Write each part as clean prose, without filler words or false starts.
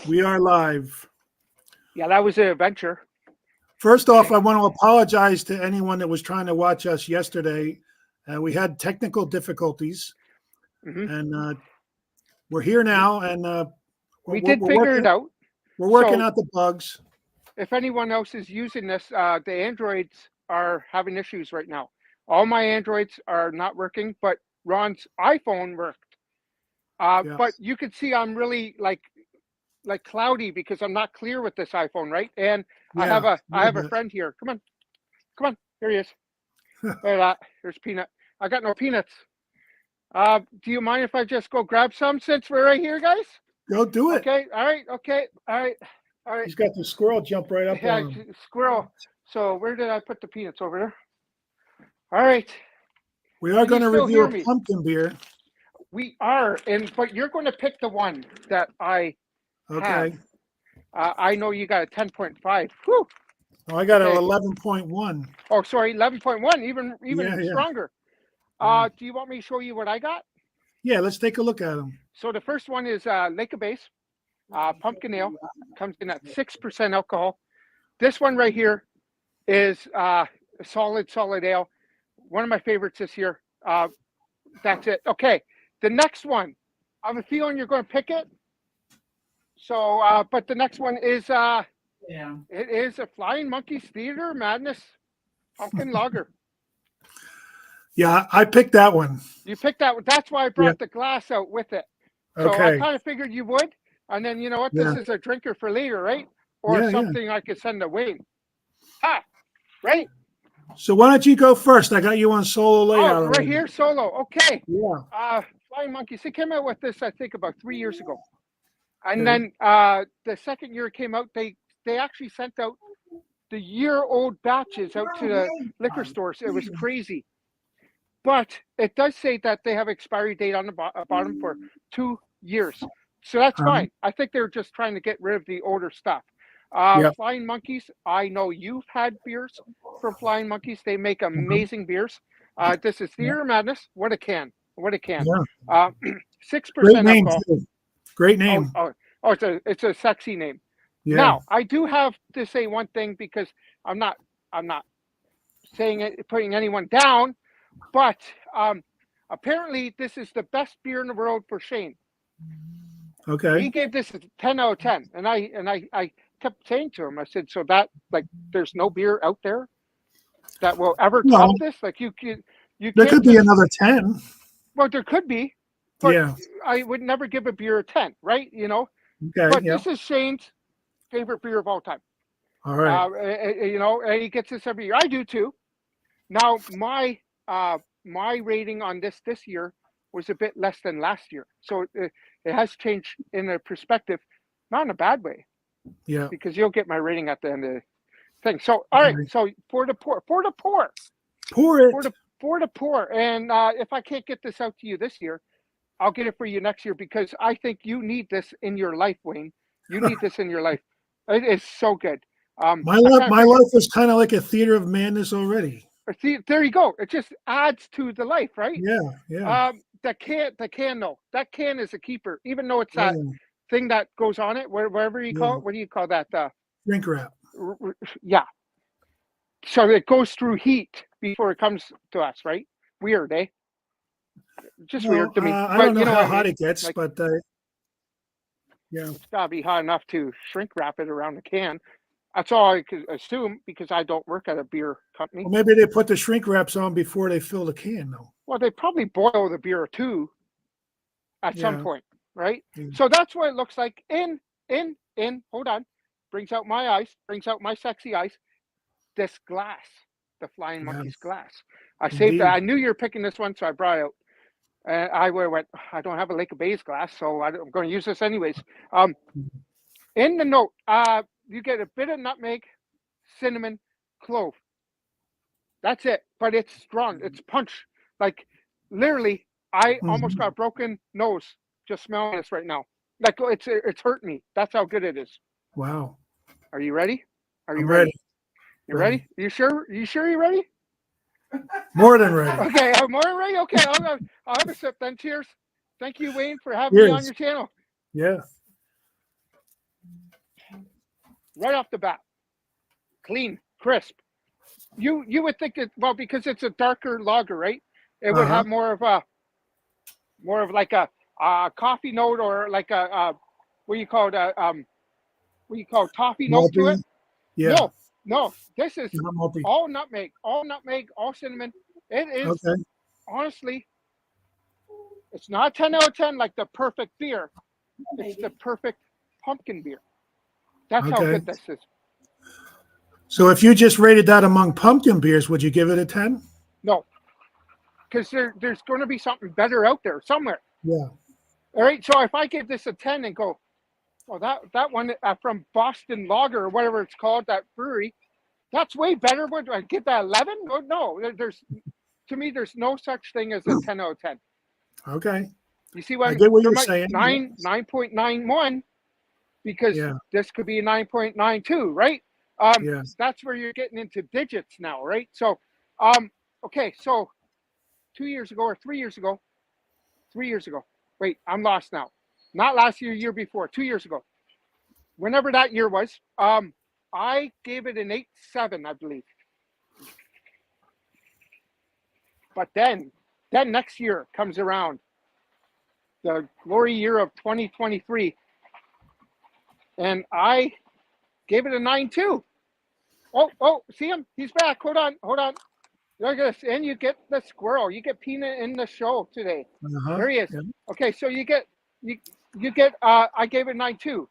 We are live. Yeah, that was an adventure. First off, I want to apologize to anyone that was trying to watch us yesterday. We had technical difficulties, and we're here now, and we did figure it out. We're working out the bugs. If anyone else is using this, the Androids are having issues right now. All my Androids are not working, but Ron's iPhone worked. Yes. But you can see I'm really like cloudy because I'm not clear with this iPhone, right? And I have a friend here. Come on, here he is. Look at that. There's Peanut. I got no peanuts. Do you mind if I just go grab some since we're right here, guys? Go do it. Okay. All right. He's got the squirrel jump right up on him. Squirrel. So where did I put the peanuts? Over there. All right. We are going to review a pumpkin beer. We are, but you're going to pick the one that I have. I know you got a 10.5. Whew. Oh, I got an 11.1. Oh, sorry, 11.1, even stronger. Do you want me to show you what I got? Yeah, let's take a look at them. So the first one is Lake of Base, pumpkin ale, comes in at 6% alcohol. This one right here is solid ale. One of my favorites this year. That's it. Okay, the next one, I have a feeling you're going to pick it. So, but the next one is it is a Flying Monkeys Theater Madness pumpkin lager. Yeah, I picked that one. You picked that one. That's why I brought the glass out with it. So I kind of figured you would. And then you know what? This is a drinker for later, right? Or something I could send away. Right? So why don't you go first? I got you on solo layout. Oh, right here, solo. Okay. Yeah. Flying Monkeys. They came out with this, I think, about 3 years ago. And then the second year it came out, they actually sent out the year-old batches out to the liquor stores. It was crazy. But it does say that they have expiry date on the bottom for 2 years. So that's fine. I think they're just trying to get rid of the older stuff. Flying Monkeys, I know you've had beers from Flying Monkeys. They make amazing beers. This is Theater Madness. What a can. What a can. 6% alcohol. Great name. It's a sexy name. Yeah. Now, I do have to say one thing because I'm not saying it, putting anyone down, but apparently this is the best beer in the world for Shane. Okay. He gave this a 10 out of 10, and I kept saying to him, I said, so that there's no beer out there that will ever top this. Like you there could be another 10. Well, there could be. But I would never give a beer a 10, right? You know. Okay. But this is Shane's favorite beer of all time. All right. You know, and he gets this every year. I do too. Now, my rating on this year was a bit less than last year, so it has changed in a perspective, not in a bad way. Yeah. Because you'll get my rating at the end of the thing. So, all right. So pour it. And if I can't get this out to you this year, I'll get it for you next year because I think you need this in your life, Wayne. You need this in your life. It is so good. My life is kind of like a theater of madness already. There you go. It just adds to the life, right? Yeah. The can though. That can is a keeper, even though it's that thing that goes on it, wherever you call it. What do you call that? Shrink wrap. Yeah. So it goes through heat before it comes to us, right? Weird, eh? Just weird to me. I don't know how hot it gets, like, but it's gotta be hot enough to shrink wrap it around the can. That's all I could assume because I don't work at a beer company. Well, maybe they put the shrink wraps on before they fill the can, though. Well, they probably boil the beer too at some point, right? So that's what it looks like. Hold on. Brings out my ice. Brings out my sexy ice. This glass, the Flying Monkeys glass. I saved that. I knew you were picking this one, so I brought it out. I went, I don't have a Lake of Bays glass, so I'm going to use this anyways. In the note, you get a bit of nutmeg, cinnamon, clove. That's it, but it's strong. It's punch. Like, literally, I almost got a broken nose just smelling this right now. Like, it's hurt me. That's how good it is. Wow. Are you ready? I'm ready. You ready? You sure you're ready? More than ready. Okay, I'm more than ready. Okay, I'll have a sip then. Cheers. Thank you, Wayne, for having me on your channel. Yeah. right off the bat. Clean, crisp. You would think that, well, because it's a darker lager, right? It would have more of like a coffee note, or like a what do you call it? What do you call it? Toffee note to it? Yeah. No. This is Not malty. all nutmeg, all cinnamon. It is honestly, it's not 10 out of 10 like the perfect beer. It's the perfect pumpkin beer. That's how good this is. So if you just rated that among pumpkin beers, would you give it a 10? No, because there's going to be something better out there somewhere. Yeah. All right. So if I give this a 10 and go, well, that one from Boston Lager or whatever it's called, that brewery, that's way better. Would I give that 11? No, to me, there's no such thing as a 10 out of 10. Okay. You see what I get what you're saying. 9.91, because this could be a 9.92, right? That's where you're getting into digits now, right? So, okay, so 2 years ago or 3 years ago, wait, I'm lost now. Not last year, year before, 2 years ago. Whenever that year was, I gave it an 8.7, I believe. But then next year comes around, the glory year of 2023, and I gave it a 9.2. Oh, see him? He's back. Hold on. Look at this. And you get the squirrel. You get Peanut in the show today. There he is. Yeah. Okay, so you get I gave it 9.2.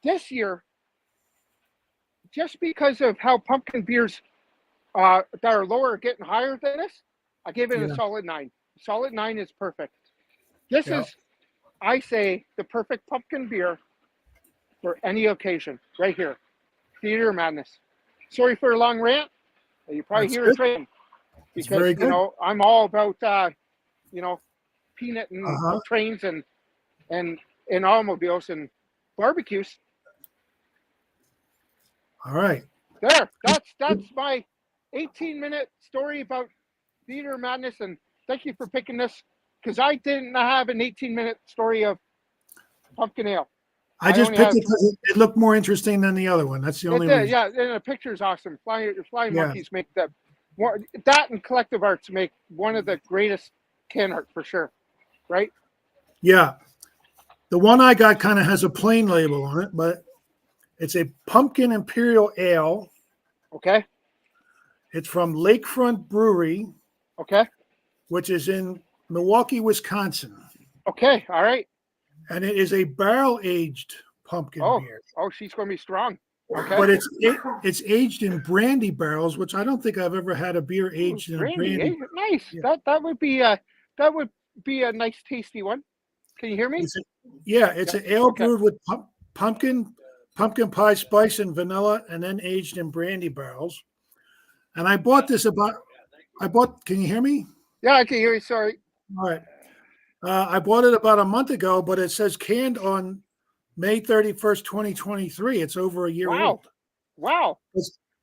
This year, just because of how pumpkin beers that are lower are getting higher than this, I gave it a solid 9. Solid 9 is perfect. This is, I say, the perfect pumpkin beer for any occasion. Right here. Theater Madness. Sorry for a long rant. You probably hear a train. Because, you know, I'm all about, you know, peanut and trains and automobiles and barbecues. All right. There. That's my 18-minute story about Theater Madness, and thank you for picking this, because I didn't have an 18-minute story of pumpkin ale. I just picked it because it looked more interesting than the other one. That's the only reason. Yeah, and the picture is awesome. Flying Monkeys make that and Collective Arts make one of the greatest can art for sure, right? Yeah. The one I got kind of has a plain label on it, but it's a pumpkin imperial ale. Okay. It's from Lakefront Brewery. Okay. Which is in Milwaukee, Wisconsin. Okay. All right. And it is a barrel-aged pumpkin beer. Oh, she's going to be strong. Okay. But it's aged in brandy barrels, which I don't think I've ever had a beer aged in a brandy. Nice. Yeah. That would be a nice, tasty one. Can you hear me? It's an ale brewed with pumpkin pie spice and vanilla, and then aged in brandy barrels. And I bought this can you hear me? Yeah, I can hear you. Sorry. All right. I bought it about a month ago, but it says canned on May 31st, 2023. It's over a year old. Wow.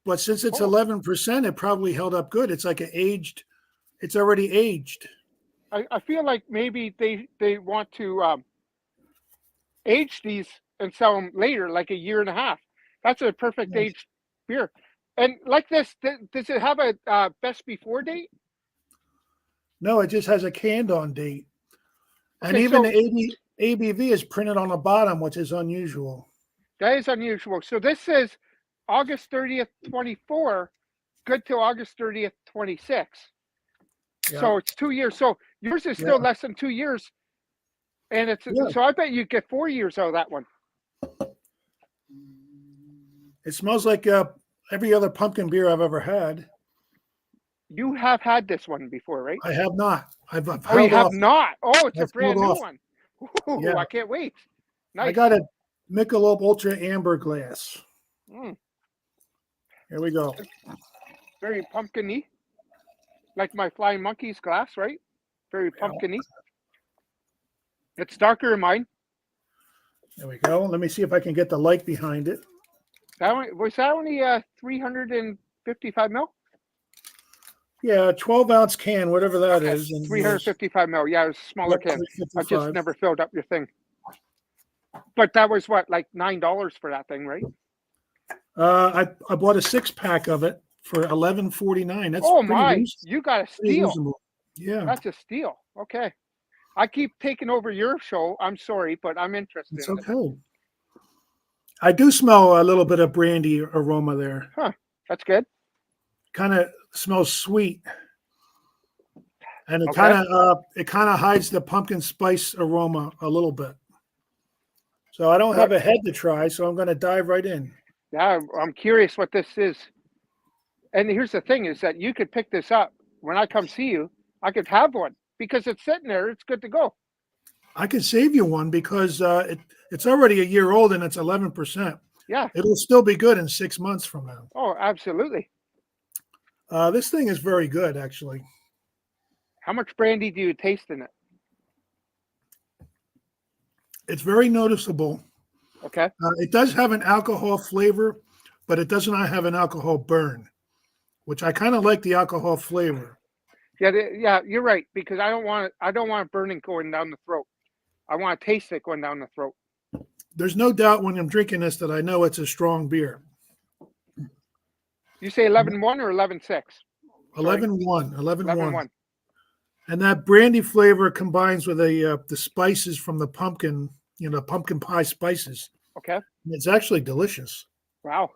But since it's 11%, it probably held up good. It's like it's already aged. I feel like maybe they want to age these and sell them later, like a year and a half. That's a perfect aged beer. And like this, does it have a best before date? No, it just has a canned on date. And even the ABV is printed on the bottom, which is unusual. That is unusual. So this says August 30th, 24, good till August 30th, 26. Yeah. So it's 2 years. So yours is still less than 2 years. And so I bet you get 4 years out of that one. It smells like every other pumpkin beer I've ever had. You have had this one before, right? I have not. I've you have not? Oh, it's a brand new one. Ooh, yeah. I can't wait. Nice. I got a Michelob Ultra Amber glass. Here we go. Very pumpkin-y. Like my Flying Monkeys glass, right? Very pumpkin-y. It's darker than mine. There we go. Let me see if I can get the light behind it. Was that only 355 mil? Yeah, 12-ounce can, whatever that is. 355 mil. Yeah, it was a smaller can. I just never filled up your thing. But that was what, like $9 for that thing, right? I bought a 6-pack of it for $11.49. That's Oh pretty my, reasonable. you got a Pretty steal. reasonable. Yeah, That's a steal. Okay. I keep taking over your show. I'm sorry, but I'm interested it's in this. okay. I do smell a little bit of brandy aroma there. Huh. That's good. Kind of smells sweet, and it Okay. kind of hides the pumpkin spice aroma a little bit. So I don't Right. have a head to try, so I'm going to dive right in. Yeah, I'm curious what this is. And here's the thing is that you could pick this up when I come see you. I could have one because it's sitting there. It's good to go. I could save you one because it's already a year old and it's 11%. Yeah. It'll still be good in 6 months from now. Oh, absolutely. This thing is very good, actually. How much brandy do you taste in it? It's very noticeable. Okay. It does have an alcohol flavor, but it does not have an alcohol burn, which I kind of like the alcohol flavor. Yeah, you're right because I don't want it burning going down the throat. I want to taste it going down the throat. There's no doubt when I'm drinking this that I know it's a strong beer. You say 11.1 or 11.6? 11.1, 11.1. 11.1. And that brandy flavor combines with the spices from the pumpkin, pumpkin pie spices. Okay. It's actually delicious. Wow.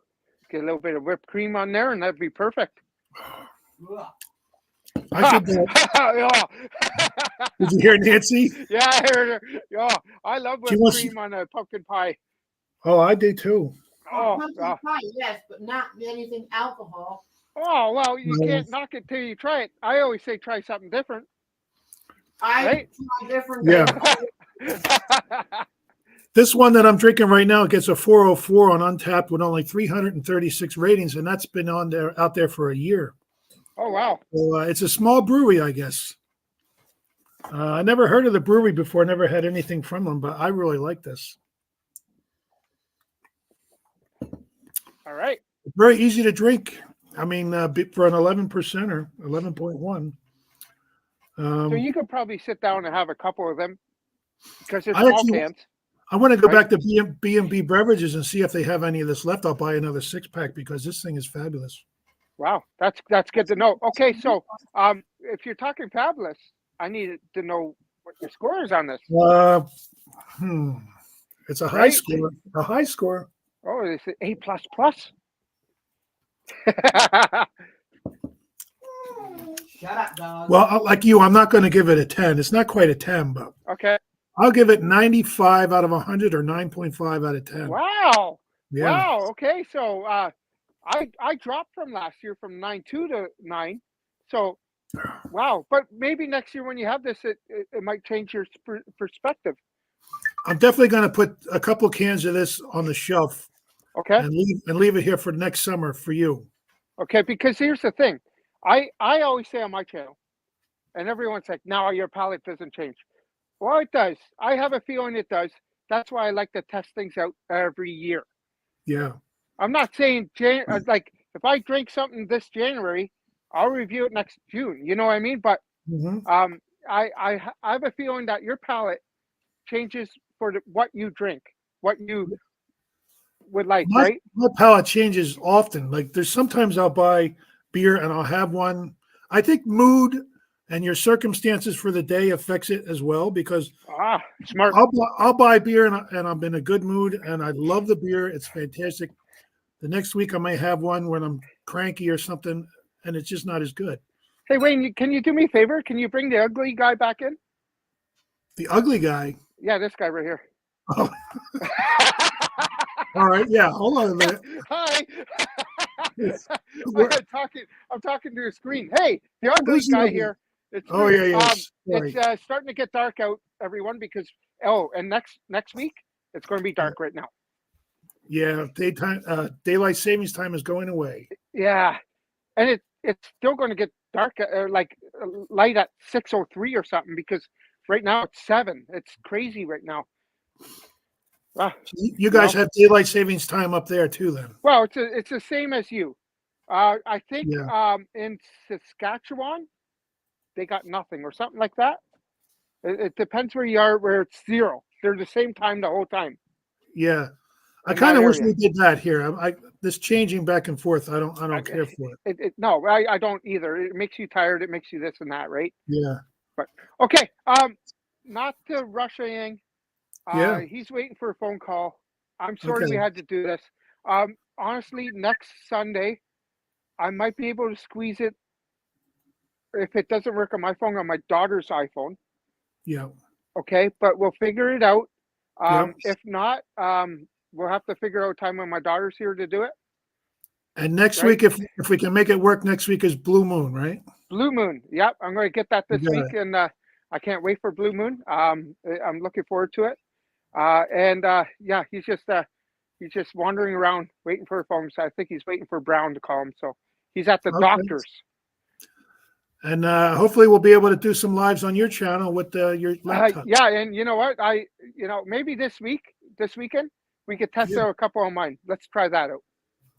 Get a little bit of whipped cream on there and that'd be perfect. I should. Did you hear Nancy? Yeah, I heard her. Yeah, I love whipped cream on a pumpkin pie. Oh, I do too. Oh, pumpkin pie, yes, but not anything alcohol. Oh, well, you can't knock it till you try it. I always say try something different. I try different. Yeah. This one that I'm drinking right now gets a 404 on Untapped with only 336 ratings, and that's been out there for a year. Oh, wow. So, it's a small brewery, I guess. I never heard of the brewery before, never had anything from them, but I really like this. All right. Very easy to drink. I mean, for an 11% or 11.1. So you could probably sit down and have a couple of them because they're small cans. I want to go back to B&B Beverages and see if they have any of this left. I'll buy another 6-pack because this thing is fabulous. Wow, that's good to know. Okay, so if you're talking fabulous, I need to know what your score is on this. It's a high score. A high score. Oh, it's an A++. Shut up, dog. Well, like you, I'm not going to give it a 10. It's not quite a 10, but okay. I'll give it 95 out of 100 or 9.5 out of 10. Wow. Yeah. Wow. Okay, so I dropped from last year from 9.2 to 9. So wow, but maybe next year when you have this, it might change your perspective. I'm definitely going to put a couple cans of this on the shelf. Okay. And leave it here for next summer for you. Okay, because here's the thing. I always say on my channel, and everyone's like, no, your palate doesn't change. Well, it does. I have a feeling it does. That's why I like to test things out every year. Yeah. I'm not saying, like, if I drink something this January, I'll review it next June. You know what I mean? But I have a feeling that your palate changes for what you drink, what you would like, right? My palate changes often. Like there's sometimes I'll buy beer and I'll have one. I think mood and your circumstances for the day affects it as well because smart. I'll buy beer and I'm in a good mood and I love the beer. It's fantastic. The next week I may have one when I'm cranky or something and it's just not as good. Hey, Wayne, can you do me a favor? Can you bring the ugly guy back in? The ugly guy? Yeah, this guy right here. Oh. All right. Yeah. Hold on a minute. Hi. I'm talking to a screen. Hey, the ugly guy here. It's it's starting to get dark out, everyone, because and next week it's going to be dark right now. Yeah, daylight savings time is going away. Yeah, and it's still going to get dark, like light at 6:03 or something, because right now it's 7. It's crazy right now. You guys have daylight savings time up there too, then? Well, it's the same as you. I think in Saskatchewan they got nothing or something like that. It depends where you are, where it's 0. They're the same time the whole time. Yeah, I kind of wish we did that here. this changing back and forth. I don't Okay. care for it. No, I don't either. It makes you tired. It makes you this and that, right? Yeah. But okay. Not to rush anything. Yeah. He's waiting for a phone call. I'm sorry we Okay. had to do this. Honestly, next Sunday, I might be able to squeeze it. If it doesn't work on my phone, on my daughter's iPhone. Yeah. Okay, but we'll figure it out. Yep. If not, we'll have to figure out a time when my daughter's here to do it. And next Right. week, if we can make it work, next week is Blue Moon, right? Blue Moon. Yep, I'm going to get that this You got week, and I can't wait for Blue Moon. I'm looking forward to it. Yeah, he's just wandering around waiting for a phone. So I think he's waiting for Brown to call him. So he's at the Okay. doctor's. And hopefully we'll be able to do some lives on your channel with your laptop. Yeah, and you know what? Maybe this weekend, we could test out a couple of mine. Let's try that out.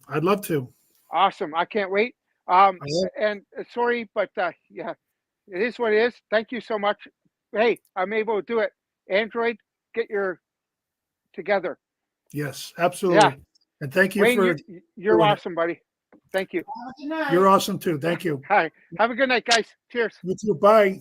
I'd love to. Awesome. I can't wait. And sorry, but yeah, it is what it is. Thank you so much. Hey, I'm able to do it. Android, get your together. Yes, absolutely. Yeah. And thank you Wayne, for. you're doing it. awesome, buddy. Thank you. Good night. You're awesome too. Thank you. Hi. Have a good night, guys. Cheers. You too. Bye.